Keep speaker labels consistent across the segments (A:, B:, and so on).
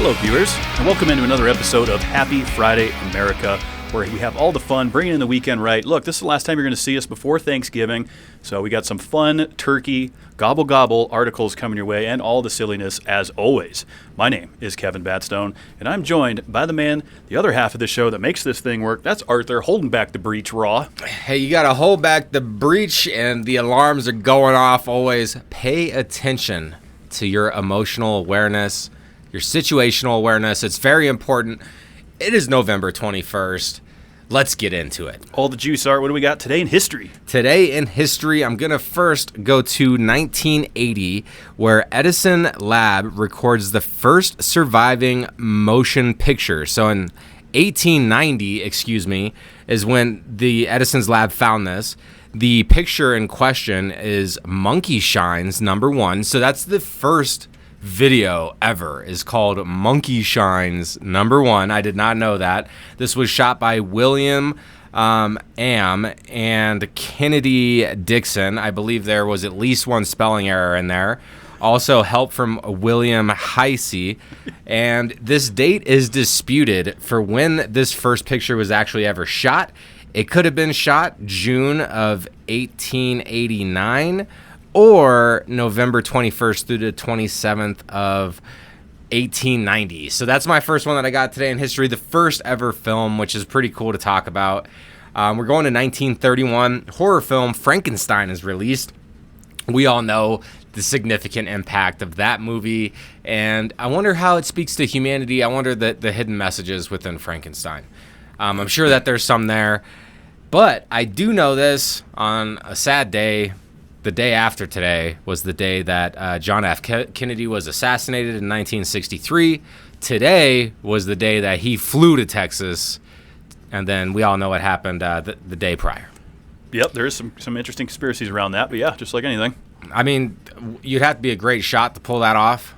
A: Hello, viewers, and welcome into another episode of Happy Friday America, where we have all the fun, bringing in the weekend right. Look, this is the last time you're going to see us before Thanksgiving, so we got some fun turkey, gobble articles coming your way, and all the silliness as always. My name is Kevin Batstone, and I'm joined by the man, the other half of the show that makes this thing work. That's Arthur, holding back the breech raw.
B: Hey, you got to hold back the breech, and the alarms are going off always. Pay attention to your emotional awareness, your situational awareness. It's very important. It is November 21st. Let's get into it.
A: All the juice, Art. What do we got today in history?
B: Today in history, I'm going to first go to 1980, where Edison Lab records the first surviving motion picture. So in 1890, is when the Edison's Lab found this. The picture in question is Monkeyshines No. 1. So that's the first video ever, is called Monkeyshines No. 1. I did not know that. This was shot by William Am and Kennedy Dixon. I believe there was at least one spelling error in there. Also help from William Heisey. And this date is disputed for when this first picture was actually ever shot. It could have been shot June of 1889 or November 21st through the 27th of 1890. So that's my first one that I got today in history, the first ever film, which is pretty cool to talk about. We're going to 1931. Horror film Frankenstein is released. We all know the significant impact of that movie, and I wonder how it speaks to humanity. I wonder the hidden messages within Frankenstein. I'm sure that there's some there, but I do know this on a sad day. The day after today was the day that John F. Kennedy was assassinated in 1963. Today was the day that he flew to Texas, and then we all know what happened the day prior.
A: Yep, there is some interesting conspiracies around that, but yeah, just like anything.
B: I mean, you'd have to be a great shot to pull that off.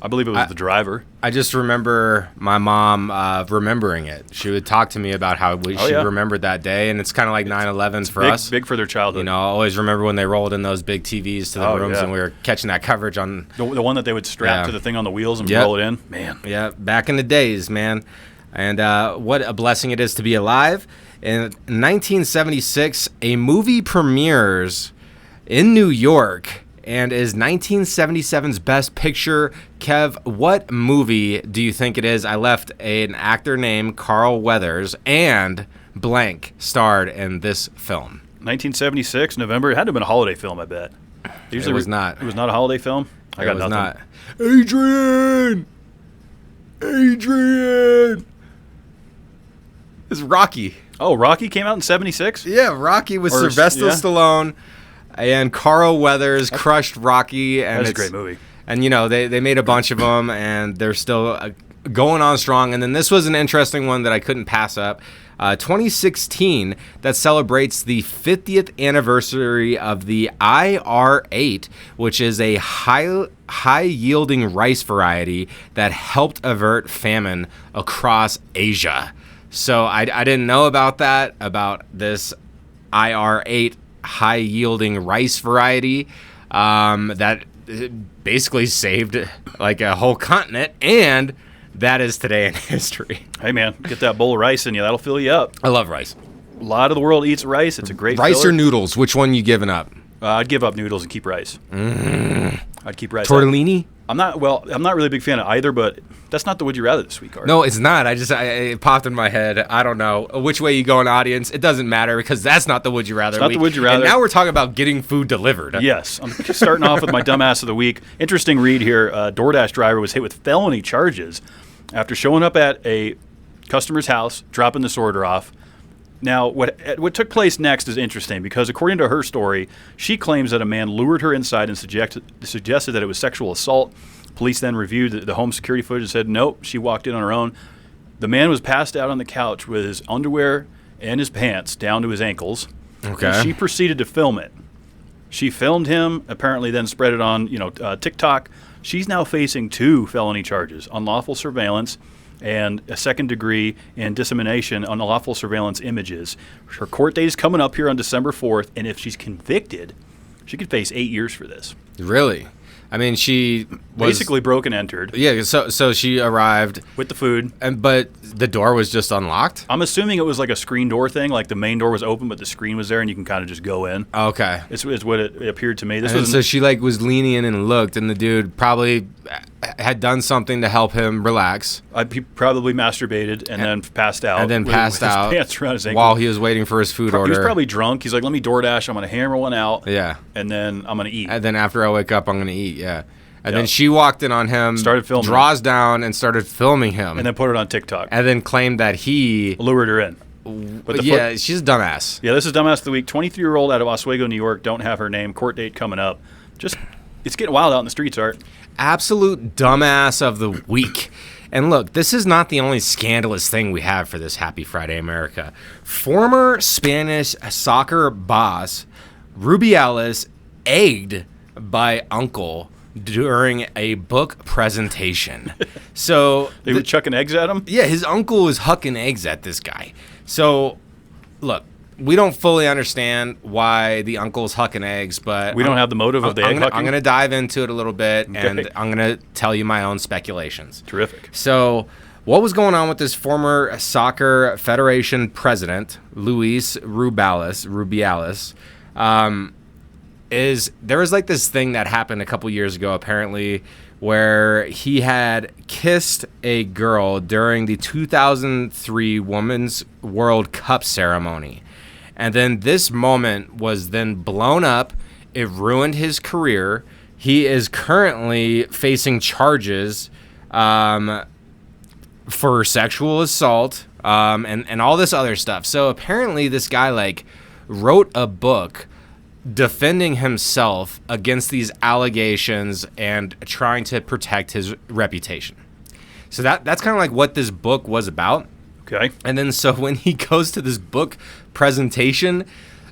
A: I believe it was the driver.
B: I just remember my mom remembering it. She would talk to me about how she remembered that day, and it's kind of like 9/11s for us.
A: Big for their childhood.
B: You know, I always remember when they rolled in those big TVs to the rooms, and we were catching that coverage on...
A: The one that they would strap to the thing on the wheels and roll it in. Man.
B: Yeah, back in the days, man. And what a blessing it is to be alive. In 1976, a movie premieres in New York and is 1977's Best Picture. Kev, what movie do you think it is? I left an actor named Carl Weathers and blank starred in this film.
A: 1976, November. It had to have been a holiday film, I bet.
B: It was not.
A: It was not a holiday film? I got nothing.
B: Not. Adrian! It's Rocky.
A: Oh, Rocky came out in 76?
B: Yeah, Rocky with Sylvester Stallone. And Carl Weathers crushed Rocky. And
A: that's a great movie.
B: And, you know, they made a bunch of them, and they're still going on strong. And then this was an interesting one that I couldn't pass up. 2016, that celebrates the 50th anniversary of the IR-8, which is a high-yielding rice variety that helped avert famine across Asia. So I didn't know about that, about this IR-8 high-yielding rice variety that basically saved like a whole continent, and that is today in history.
A: Hey, man, get that bowl of rice in you. That'll fill you up.
B: I love rice.
A: A lot of the world eats rice. It's a great
B: rice
A: filler.
B: Or noodles? Which one you giving up?
A: I'd give up noodles and keep rice. I'd keep rice.
B: Tortellini?
A: I'm not really a big fan of either, but that's not the Would You Rather this week, Art.
B: No, it's not. It popped in my head. I don't know. Which way you going, audience? It doesn't matter, because that's not the Would You Rather
A: It's not
B: week.
A: the Would You Rather.
B: And now we're talking about getting food delivered.
A: Yes. I'm starting off with my dumbass of the week. Interesting read here. A DoorDash driver was hit with felony charges after showing up at a customer's house, dropping this order off. Now, what took place next is interesting, because according to her story, she claims that a man lured her inside and suggested that it was sexual assault. Police then reviewed the home security footage and said, nope, she walked in on her own. The man was passed out on the couch with his underwear and his pants down to his ankles.
B: Okay.
A: And she proceeded to film it. She filmed him, apparently then spread it on TikTok. She's now facing 2 felony charges: unlawful surveillance and a second degree in dissemination on unlawful surveillance images. Her court date is coming up here on December 4th, and if she's convicted, she could face 8 years for this.
B: Really? I mean, she was
A: Basically broke and entered
B: yeah. So she arrived,
A: with the food.
B: but the door was just unlocked.
A: I'm assuming it was like a screen door thing, like the main door was open, but the screen was there, and you can kind of just go in.
B: Okay.
A: It's what it appeared to me. This
B: And
A: was
B: so she like was leaning in and looked, and the dude probably had done something to help him relax,
A: he probably masturbated and then passed out.
B: and then
A: with
B: passed
A: his
B: out
A: pants around his ankle.
B: while he was waiting for his food
A: He
B: order.
A: was probably drunk. He's like, "Let me DoorDash. I'm gonna hammer one out.
B: Yeah.
A: and then I'm gonna eat."
B: And then after I wake up, I'm gonna eat. Yeah. And then
A: Yep.
B: she walked in on him,
A: Started filming
B: draws down, and started filming him,
A: and then put it on TikTok.
B: and then claimed that he.
A: Lured her in. But the
B: Yeah, she's a dumbass.
A: Yeah, this is Dumbass of the Week. 23-year-old out of Oswego, New York. Don't have her name. Court date coming up. Just, it's getting wild out in the streets, Art.
B: Absolute dumbass of the week. And look, this is not the only scandalous thing we have for this Happy Friday, America. Former Spanish soccer boss Rubiales egged by uncle during a book presentation. So
A: They were chucking eggs at him?
B: yeah, his uncle was hucking eggs at this guy. So look, we don't fully understand why the uncle's hucking eggs, but
A: We don't have the motive of the egg hucking?
B: I'm going to dive into it a little bit, and
A: Okay.
B: I'm going to tell you my own speculations.
A: Terrific.
B: So, what was going on with this former soccer federation president, Luis Rubiales? Is there was like this thing that happened a couple years ago, apparently, where he had kissed a girl during the 2003 Women's World Cup ceremony. And then this moment was then blown up. It ruined his career. He is currently facing charges for sexual assault and all this other stuff. So apparently this guy like wrote a book defending himself against these allegations and trying to protect his reputation. So that's kind of like what this book was about.
A: Okay.
B: And then so when he goes to this book presentation,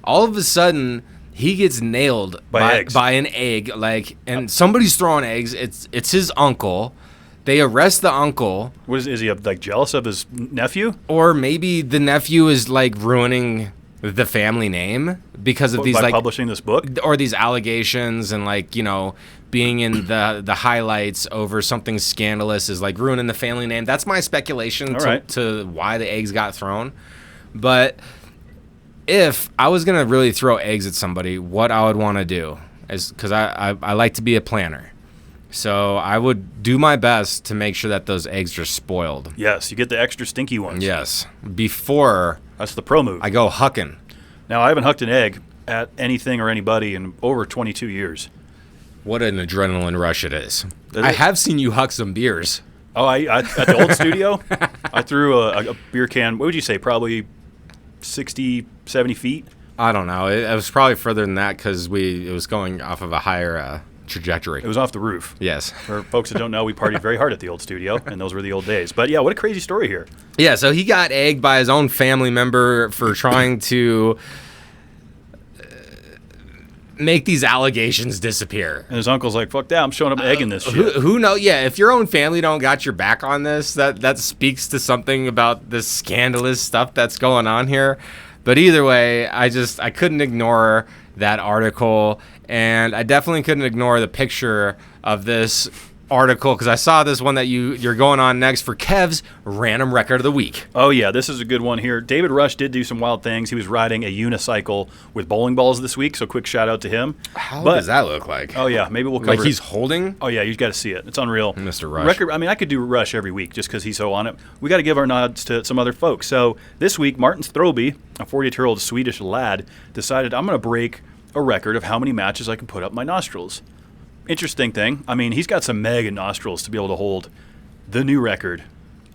B: all of a sudden he gets nailed by an egg. Like, and somebody's throwing eggs. It's his uncle. They arrest the uncle.
A: What is he like jealous of his nephew?
B: Or maybe the nephew is like ruining the family name because of these
A: By
B: like
A: publishing this book?
B: or these allegations, and like, you know, being in the highlights over something scandalous is like ruining the family name. That's my speculation to why the eggs got thrown. But if I was gonna really throw eggs at somebody, what I would want to do is, because I like to be a planner, so I would do my best to make sure that those eggs are spoiled.
A: Yes, you get the extra stinky ones.
B: Yes, before
A: That's the pro move.
B: I go hucking.
A: Now, I haven't hucked an egg at anything or anybody in over 22 years.
B: What an adrenaline rush it is.
A: Is
B: I
A: it?
B: have seen you huck some beers.
A: Oh, I at the old studio, I threw a beer can, what would you say, probably 60, 70 feet?
B: I don't know. It was probably further than that because it was going off of a higher trajectory.
A: It was off the roof.
B: Yes.
A: For folks that don't know, we partied very hard at the old studio, and those were the old days. But yeah, what a crazy story here.
B: Yeah, so he got egged by his own family member for trying to make these allegations disappear.
A: And his uncle's like, fuck that, I'm showing up egging this shit.
B: Who knows? Yeah, if your own family don't got your back on this, that speaks to something about this scandalous stuff that's going on here. But either way, I couldn't ignore that article, and I definitely couldn't ignore the picture of this article because I saw this one that you're going on next for Kev's Random Record of the Week.
A: Oh, yeah, this is a good one here. David Rush did do some wild things. He was riding a unicycle with bowling balls this week, so quick shout out to him.
B: How does that look like?
A: Oh, yeah, maybe we'll cover
B: Like he's
A: it.
B: holding?
A: Oh, yeah, you got to see it. It's unreal.
B: Mr. Rush.
A: Record, I mean, I could do Rush every week just because he's so on it. We got to give our nods to some other folks. So this week, Martin Throby, a 42-year-old Swedish lad, decided I'm going to break a record of how many matches I can put up my nostrils. Interesting thing. I mean, he's got some mega nostrils to be able to hold the new record,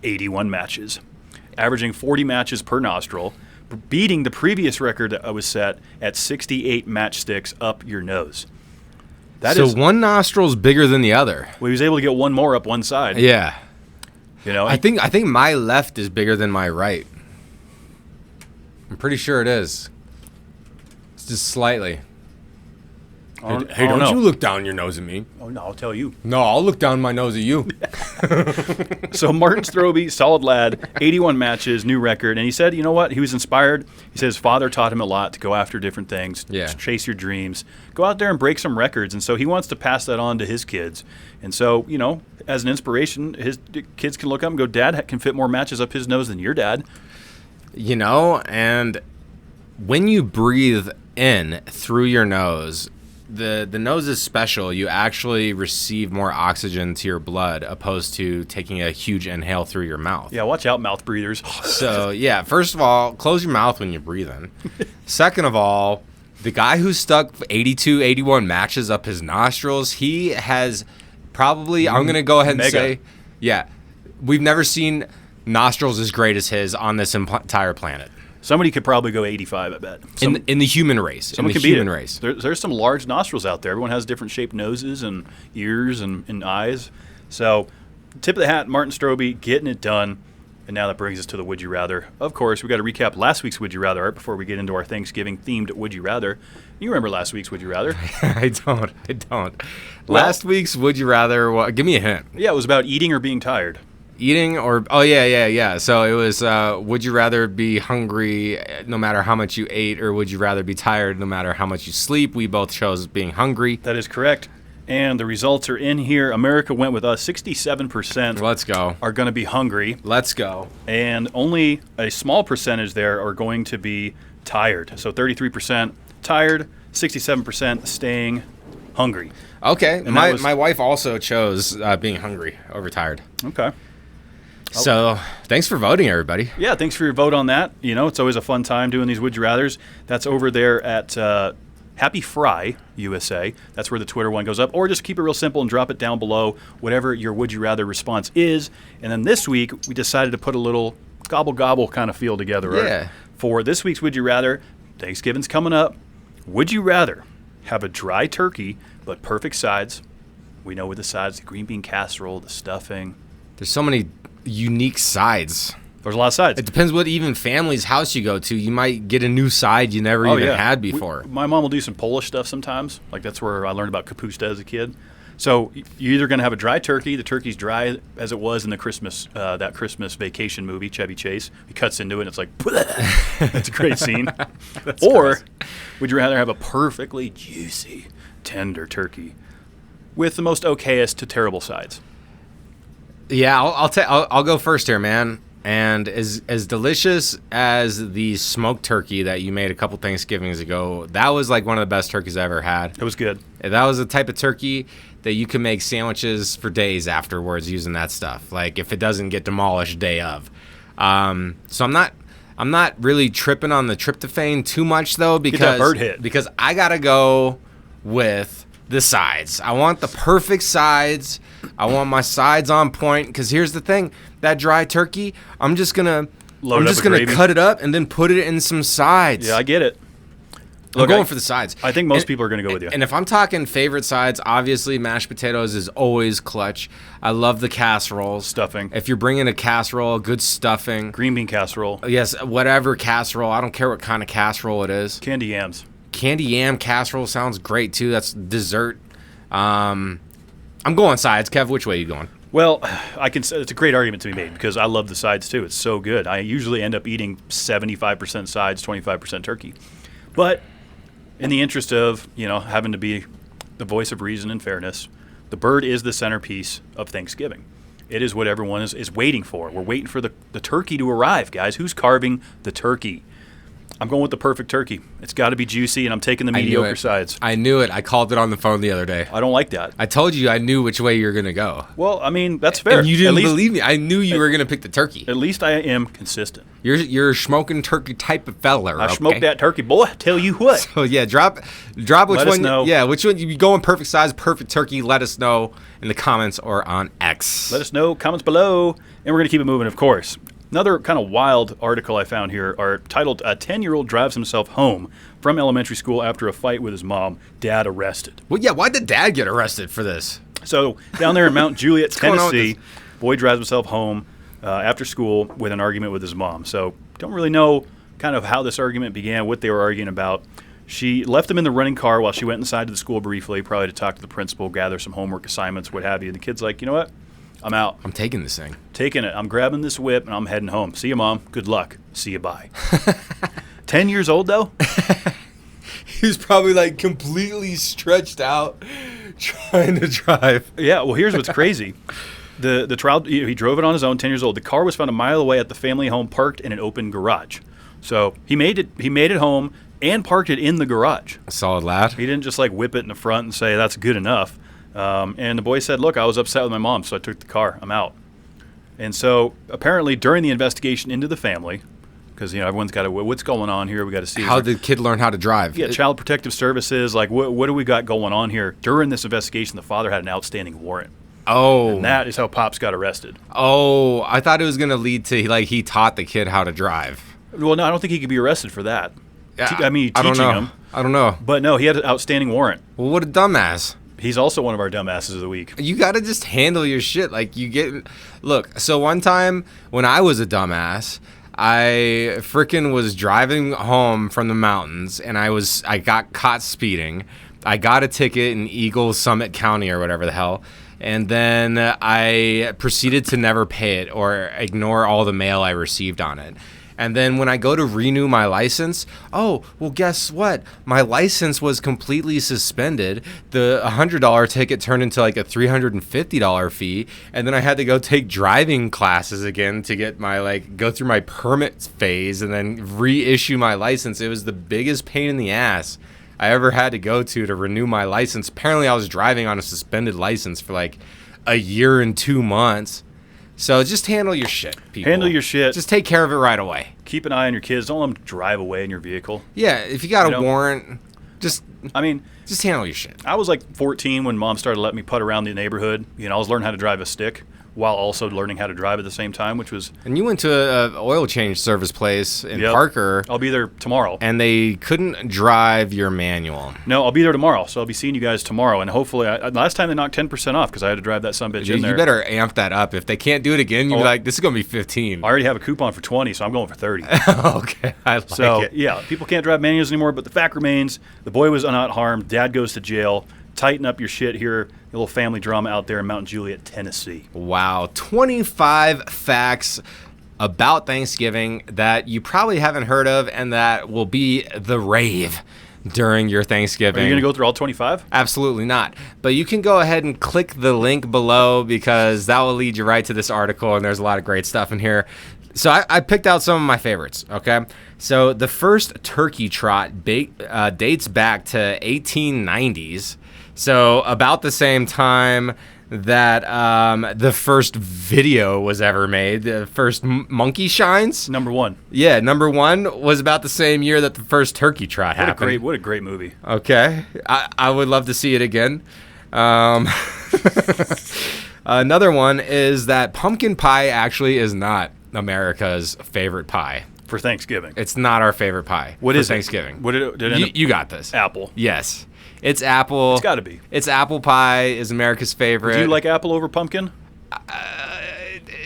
A: 81 matches, averaging 40 matches per nostril, beating the previous record that was set at 68 matchsticks up your nose.
B: So one nostril's bigger than the other.
A: Well, he was able to get one more up one side.
B: Yeah.
A: You know,
B: I think my left is bigger than my right. I'm pretty sure it is. It's just slightly. Hey, don't you look down your nose at me.
A: Oh, no, I'll tell you.
B: No, I'll look down my nose at you.
A: So Martin Strobey, solid lad, 81 matches, new record. And he said, you know what? He was inspired. He said his father taught him a lot to go after different things, chase your dreams, go out there and break some records. And so he wants to pass that on to his kids. And so, you know, as an inspiration, his kids can look up and go, Dad can fit more matches up his nose than your dad.
B: You know, and when you breathe in through your nose, the nose is special. You actually receive more oxygen to your blood opposed to taking a huge inhale through your mouth.
A: Yeah, watch out, mouth breathers.
B: So, yeah, first of all, close your mouth when you breathe in. Second of all, the guy who stuck 82, 81 matches up his nostrils, he has probably, I'm going to go ahead and say, yeah, we've never seen nostrils as great as his on this entire planet.
A: Somebody could probably go 85, I bet.
B: In the human race.
A: Someone can beat it. There's some large nostrils out there. Everyone has different shaped noses and ears and eyes. So, tip of the hat, Martin Strobey getting it done. And now that brings us to the Would You Rather. Of course, we got to recap last week's Would You Rather Art before we get into our Thanksgiving-themed Would You Rather. You remember last week's Would You Rather?
B: I don't. Last week's Would You Rather, well, give me a hint.
A: Yeah, it was about eating or being tired.
B: Eating or yeah. So it was would you rather be hungry no matter how much you ate, or would you rather be tired no matter how much you sleep? We both chose being hungry.
A: That is correct. And the results are in here. America went with us. 67%.
B: Let's go.
A: Are going to be hungry.
B: Let's go.
A: And only a small percentage there are going to be tired. So 33% tired, 67% staying hungry.
B: Okay. And my wife also chose being hungry over tired.
A: Okay.
B: So, thanks for voting, everybody.
A: Yeah, thanks for your vote on that. You know, it's always a fun time doing these Would You Rathers. That's over there at Happy Fry USA. That's where the Twitter one goes up. Or just keep it real simple and drop it down below, whatever your Would You Rather response is. And then this week, we decided to put a little gobble-gobble kind of feel together.
B: Yeah.
A: Right? For this week's Would You Rather, Thanksgiving's coming up. Would you rather have a dry turkey but perfect sides? We know with the sides, the green bean casserole, the stuffing.
B: There's so many unique sides.
A: There's a lot of sides.
B: It depends what even family's house you go to. You might get a new side you never had before.
A: My mom will do some Polish stuff sometimes. Like that's where I learned about kapusta as a kid. So you're either going to have a dry turkey. The turkey's dry as it was in the Christmas that Christmas Vacation movie, Chevy Chase. He cuts into it and it's like, that's a great scene. Or gross. Would you rather have a perfectly juicy, tender turkey with the most okayest to terrible sides?
B: Yeah, I'll go first here, man. And as delicious as the smoked turkey that you made a couple Thanksgivings ago, that was like one of the best turkeys I ever had.
A: It was good.
B: That was the type of turkey that you can make sandwiches for days afterwards using that stuff. Like if it doesn't get demolished day of. So I'm not really tripping on the tryptophan too much though because
A: get that bird hit.
B: Because I gotta go with the sides. I want the perfect sides. I want my sides on point. Because here's the thing: that dry turkey, I'm just gonna cut it up and then put it in some sides.
A: Yeah, I get it.
B: I'm going for the sides.
A: I think most people are going to go with you.
B: And if I'm talking favorite sides, obviously mashed potatoes is always clutch. I love the casseroles.
A: Stuffing.
B: If you're bringing a casserole, good stuffing.
A: Green bean casserole.
B: Yes, whatever casserole. I don't care what kind of casserole it is.
A: Candy yams.
B: Candy yam casserole sounds great too. That's dessert. I'm going sides. Kev, which way are you going?
A: Well, I can say it's a great argument to be made because I love the sides too. It's so good. I usually end up eating 75% sides, 25% turkey. But in the interest of, having to be the voice of reason and fairness, the bird is the centerpiece of Thanksgiving. It is what everyone is waiting for. We're waiting for the turkey to arrive, guys. Who's carving the turkey? I'm going with the perfect turkey. It's got to be juicy, and I'm taking the mediocre sides.
B: I knew it. I called it on the phone the other day.
A: I don't like that.
B: I told you I knew which way you were going to go.
A: Well, I mean, that's fair.
B: And you didn't believe me. I knew you were going to pick the turkey.
A: At least I am consistent.
B: You're a smoking turkey type of fella.
A: I smoked that turkey, boy. Tell you what.
B: So yeah, drop which one. Let us know. Yeah, which one you going perfect size, perfect turkey? Let us know in the comments or on X.
A: Let us know, comments below, and we're going to keep it moving, of course. Another kind of wild article I found here are titled, "A 10-year-old drives himself home from elementary school after a fight with his mom. Dad arrested."
B: Well, yeah, why did Dad get arrested for this?
A: So down there in Mount Juliet, Tennessee, boy drives himself home after school with an argument with his mom. So don't really know kind of how this argument began, what they were arguing about. She left them in the running car while she went inside to the school briefly, probably to talk to the principal, gather some homework assignments, what have you. And the kid's like, you know what? I'm out.
B: I'm taking this thing.
A: Taking it. I'm grabbing this whip, and I'm heading home. See you, Mom. Good luck. See you, bye. 10 years old, though?
B: He was probably like completely stretched out trying to drive.
A: Yeah, well, here's what's crazy. The trial, he drove it on his own, 10 years old. The car was found a mile away at the family home, parked in an open garage. So he made it home and parked it in the garage.
B: A solid lad.
A: He didn't just like whip it in the front and say, that's good enough. And the boy said, look, I was upset with my mom, so I took the car. I'm out. And so apparently during the investigation into the family, because everyone's got to, what's going on here? We got to see
B: how did the kid learn how to drive.
A: Yeah, Child Protective Services. Like, what do we got going on here? During this investigation, the father had an outstanding warrant.
B: Oh,
A: and that is how Pops got arrested.
B: Oh, I thought it was going to lead to like he taught the kid how to drive.
A: Well, no, I don't think he could be arrested for that. I mean, teaching him.
B: I don't know.
A: But no, he had an outstanding warrant.
B: Well, what a dumbass.
A: He's also one of our dumbasses of the week.
B: You got to just handle your shit. Like look, so one time when I was a dumbass, I frickin' was driving home from the mountains and I got caught speeding. I got a ticket in Eagle Summit County or whatever the hell. And then I proceeded to never pay it or ignore all the mail I received on it. And then when I go to renew my license, oh, well, guess what? My license was completely suspended. The $100 ticket turned into like a $350 fee. And then I had to go take driving classes again to get my, go through my permit phase and then reissue my license. It was the biggest pain in the ass I ever had to go to renew my license. Apparently, I was driving on a suspended license for like a year and 2 months. So just handle your shit, people.
A: Handle your shit.
B: Just take care of it right away.
A: Keep an eye on your kids. Don't let them drive away in your vehicle.
B: Yeah, if you got a warrant, just handle your shit.
A: I was like 14 when Mom started letting me putt around the neighborhood. I was learning how to drive a stick while also learning how to drive at the same time, which was...
B: And you went to a oil change service place in Parker.
A: I'll be there tomorrow.
B: And they couldn't drive your manual.
A: No, I'll be there tomorrow, so I'll be seeing you guys tomorrow. And hopefully, last time they knocked 10% off because I had to drive that sumbitch in there.
B: You better amp that up. If they can't do it again, you'll be like, this is going to be 15.
A: I already have a coupon for 20, so I'm going for 30.
B: Okay, I like it.
A: Yeah, people can't drive manuals anymore, but the fact remains, the boy was not harmed. Dad goes to jail. Tighten up your shit here. A little family drama out there in Mount Juliet, Tennessee.
B: Wow. 25 facts about Thanksgiving that you probably haven't heard of and that will be the rave during your Thanksgiving.
A: Are you going to go through all 25?
B: Absolutely not. But you can go ahead and click the link below because that will lead you right to this article, and there's a lot of great stuff in here. So I picked out some of my favorites, okay? So the first turkey trot dates back to 1890s. So about the same time that the first video was ever made, the first Monkeyshines.
A: Number one.
B: Yeah, number one was about the same year that the first turkey trot happened.
A: What a great movie.
B: Okay. I would love to see it again. Another one is that pumpkin pie actually is not America's favorite pie.
A: For Thanksgiving.
B: It's not our favorite pie.
A: What is
B: Thanksgiving?
A: What did it
B: you got this.
A: Apple.
B: Yes. It's apple.
A: It's got to be.
B: It's apple pie is America's favorite.
A: Do you like apple over pumpkin?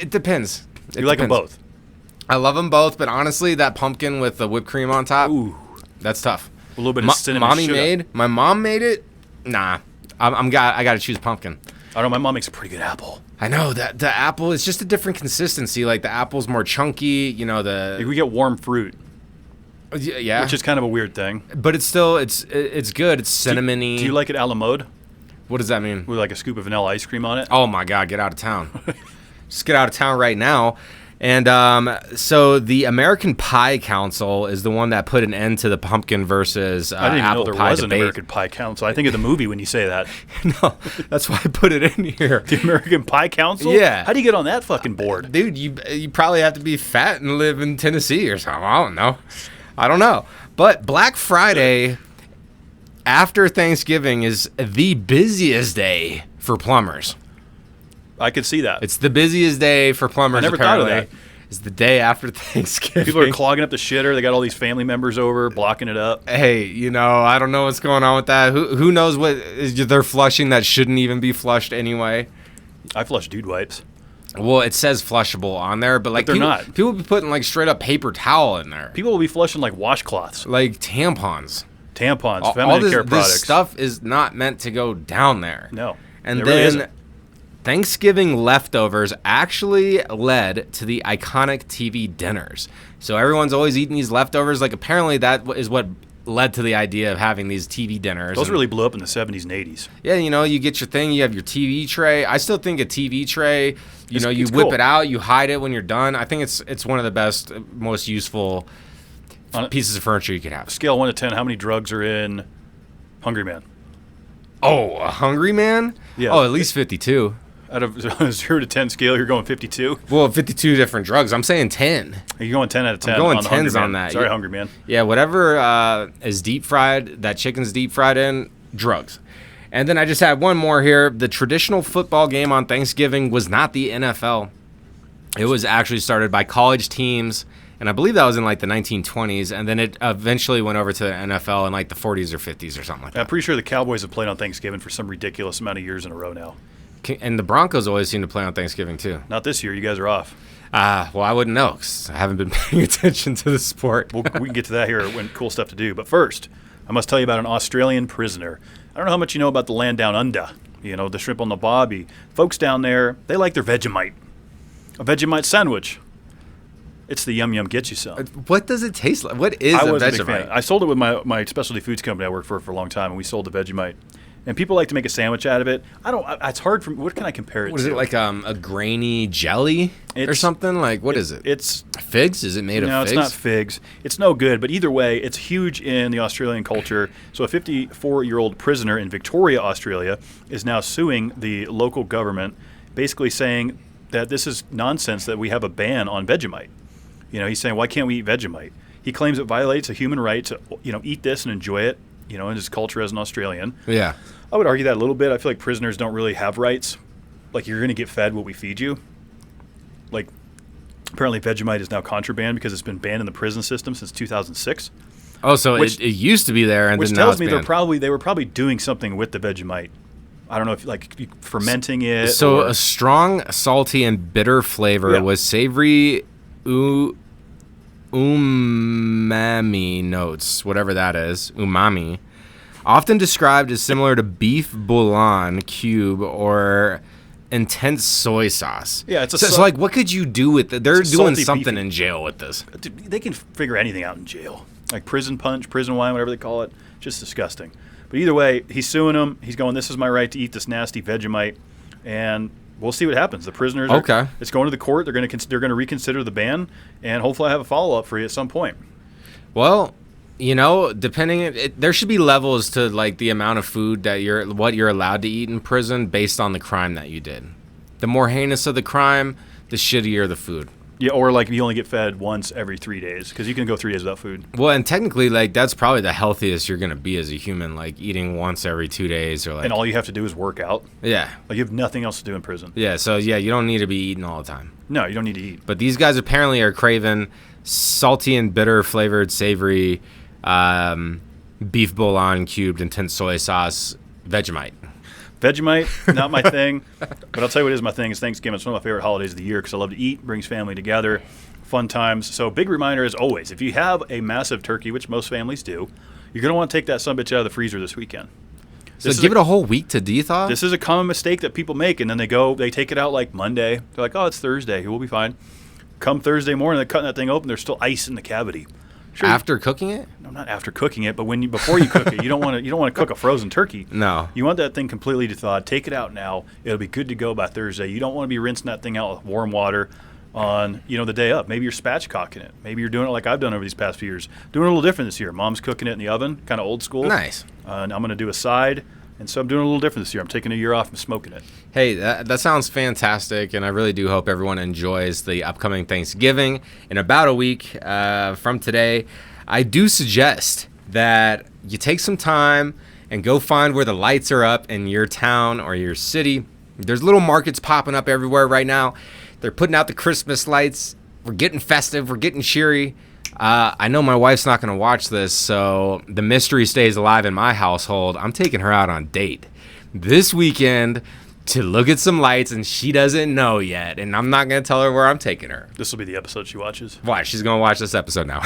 B: It depends.
A: You like them both?
B: I love them both, but honestly, that pumpkin with the whipped cream on top,
A: ooh,
B: that's tough.
A: A little bit of cinnamon.
B: My mom made it. Nah, I got to choose pumpkin.
A: I don't know. My mom makes a pretty good apple.
B: I know that the apple is just a different consistency. Like the apple's more chunky.
A: We get warm fruit.
B: Yeah,
A: which is kind of a weird thing.
B: But it's still it's good. It's cinnamony.
A: Do you like it a la mode?
B: What does that mean?
A: With like a scoop of vanilla ice cream on it?
B: Oh my God, get out of town. Just get out of town right now. And so the American Pie Council is the one that put an end to the pumpkin versus
A: I didn't
B: apple
A: know there
B: pie
A: was
B: debate.
A: an American Pie Council. I think of the movie when you say that.
B: No, that's why I put it in here.
A: The American Pie Council?
B: Yeah.
A: How do you get on that fucking board?
B: Dude, you probably have to be fat and live in Tennessee or something. I don't know. But Black Friday after Thanksgiving is the busiest day for plumbers.
A: I could see that.
B: It's the busiest day for plumbers.
A: I never
B: apparently.
A: thought of that.
B: It's the day after Thanksgiving.
A: People are clogging up the shitter. They got all these family members over, blocking it up.
B: Hey, I don't know what's going on with that. Who knows what they're flushing that shouldn't even be flushed anyway?
A: I flush dude wipes.
B: Well, it says flushable on there, but
A: they're not.
B: People be putting like straight up paper towel in there.
A: People will be flushing like washcloths.
B: Like tampons.
A: tampons, feminine care products.
B: This stuff is not meant to go down there.
A: No.
B: And
A: it
B: then
A: really isn't.
B: Thanksgiving leftovers actually led to the iconic TV dinners. So everyone's always eating these leftovers. Like, apparently that is what led to the idea of having these TV dinners.
A: Those really blew up in the 70s and 80s.
B: Yeah, you get your thing, you have your TV tray. I still think a TV tray, you whip
A: cool.
B: it out, you hide it when you're done. I think it's one of the best, most useful pieces of furniture you could have.
A: Scale 1 to 10, how many drugs are in Hungry Man?
B: Oh, a Hungry Man?
A: Yeah.
B: Oh, at least 52.
A: Out of 0 to 10 scale, you're going 52?
B: Well, 52 different drugs. I'm saying 10.
A: You're going 10 out of 10.
B: I'm going
A: on the
B: 10s on that.
A: Sorry, Hungry Man.
B: Yeah, whatever is deep fried, that chicken's deep fried in, drugs. And then I just had one more here. The traditional football game on Thanksgiving was not the NFL. It was actually started by college teams, and I believe that was in like the 1920s, and then it eventually went over to the NFL in like the 40s or 50s or something like that.
A: I'm pretty sure the Cowboys have played on Thanksgiving for some ridiculous amount of years in a row now.
B: And the Broncos always seem to play on Thanksgiving too.
A: Not this year. You guys are off.
B: Well, I wouldn't know because I haven't been paying attention to the sport.
A: We can get to that here when cool stuff to do. But first, I must tell you about an Australian prisoner. I don't know how much you know about the land down under. The shrimp on the barbie. Folks down there, they like their Vegemite. A Vegemite sandwich. It's the yum get you some.
B: What does it taste like? What is
A: I
B: a
A: was a big
B: Vegemite?
A: fan. I sold it with my specialty foods company I worked for a long time, and we sold the Vegemite. And people like to make a sandwich out of it. It's hard for me. What can I compare it to?
B: What is it, like a grainy jelly or something? Like, what is it?
A: It's
B: figs? Is it made of figs?
A: No, it's not figs. It's no good. But either way, it's huge in the Australian culture. So a 54-year-old prisoner in Victoria, Australia, is now suing the local government, basically saying that this is nonsense that we have a ban on Vegemite. He's saying, why can't we eat Vegemite? He claims it violates a human right to, eat this and enjoy it, in his culture as an Australian.
B: Yeah.
A: I would argue that a little bit. I feel like prisoners don't really have rights. Like, you're going to get fed what we feed you. Like, apparently Vegemite is now contraband because it's been banned in the prison system since 2006.
B: Oh, so it used to be there, and
A: which
B: then now
A: tells
B: it's
A: me
B: banned.
A: they were probably doing something with the Vegemite. I don't know if fermenting it.
B: So a strong, salty, and bitter flavor with savory umami notes, whatever that is, umami, often described as similar to beef bouillon cube or intense soy sauce.
A: Yeah,
B: it's like, what could you do with it? They're doing something
A: beefy.
B: in jail with this.
A: Dude, they can figure anything out in jail. Like prison punch, prison wine, whatever they call it. Just disgusting. But either way, he's suing him. He's going, this is my right to eat this nasty Vegemite. And we'll see what happens. The prisoners it's going to the court. They're going to reconsider the ban, and hopefully I have a follow-up for you at some point.
B: Well, there should be levels to like the amount of food that what you're allowed to eat in prison based on the crime that you did. The more heinous of the crime, the shittier the food.
A: Yeah, or like you only get fed once every 3 days because you can go 3 days without food.
B: Well, and technically, like that's probably the healthiest you're gonna be as a human, like eating once every 2 days or like.
A: And all you have to do is work out.
B: Yeah.
A: Like you have nothing else to do in prison.
B: Yeah. So you don't need to be eating all the time.
A: No, you don't need to eat.
B: But these guys apparently are craving salty and bitter flavored, savory, beef bouillon cubed intense soy sauce Vegemite.
A: Vegemite, not my thing. But I'll tell you what is my thing is Thanksgiving. It's one of my favorite holidays of the year because I love to eat, brings family together, fun times. So big reminder as always, if you have a massive turkey, which most families do, you're going to want to take that sumbitch out of the freezer this weekend.
B: So give it a whole week to de-thaw?
A: This is a common mistake that people make, and then they take it out like Monday. They're like, oh, it's Thursday. We'll be fine. Come Thursday morning, they're cutting that thing open. There's still ice in the cavity.
B: Sure, after cooking it?
A: No, not after cooking it, but before you cook it, you don't want to cook a frozen turkey.
B: No.
A: You want that thing completely thawed. Take it out now. It'll be good to go by Thursday. You don't want to be rinsing that thing out with warm water on the day up. Maybe you're spatchcocking it. Maybe you're doing it like I've done over these past few years. Doing it a little different this year. Mom's cooking it in the oven, kind of old school.
B: Nice.
A: And I'm going to do a side. And so I'm doing a little different this year. I'm taking a year off and smoking it.
B: Hey, that sounds fantastic, and I really do hope everyone enjoys the upcoming Thanksgiving. In about a week from today, I do suggest that you take some time and go find where the lights are up in your town or your city. There's little markets popping up everywhere right now. They're putting out the Christmas lights. We're getting festive. We're getting cheery. I know my wife's not going to watch this, so the mystery stays alive in my household. I'm taking her out on date. This weekend, to look at some lights, and she doesn't know yet. And I'm not going to tell her where I'm taking her.
A: This will be the episode she watches.
B: Why? She's going to watch this episode now.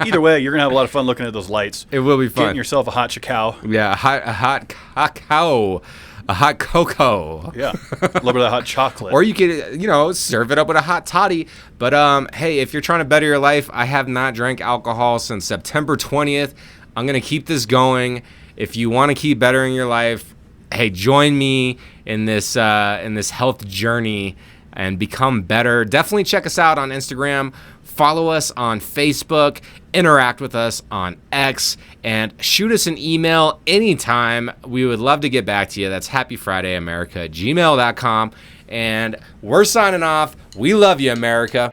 A: Either way, you're going to have a lot of fun looking at those lights.
B: It will be fun.
A: Getting yourself a hot cacao.
B: Yeah, a hot cacao. A hot cocoa.
A: Yeah, a little bit of hot chocolate.
B: Or you could, serve it up with a hot toddy. But, hey, if you're trying to better your life, I have not drank alcohol since September 20th. I'm going to keep this going. If you want to keep bettering your life, hey, join me in this health journey and become better. Definitely check us out on Instagram. Follow us on Facebook, interact with us on X, and shoot us an email anytime. We would love to get back to you. That's happyfridayamerica@gmail.com. And we're signing off. We love you, America.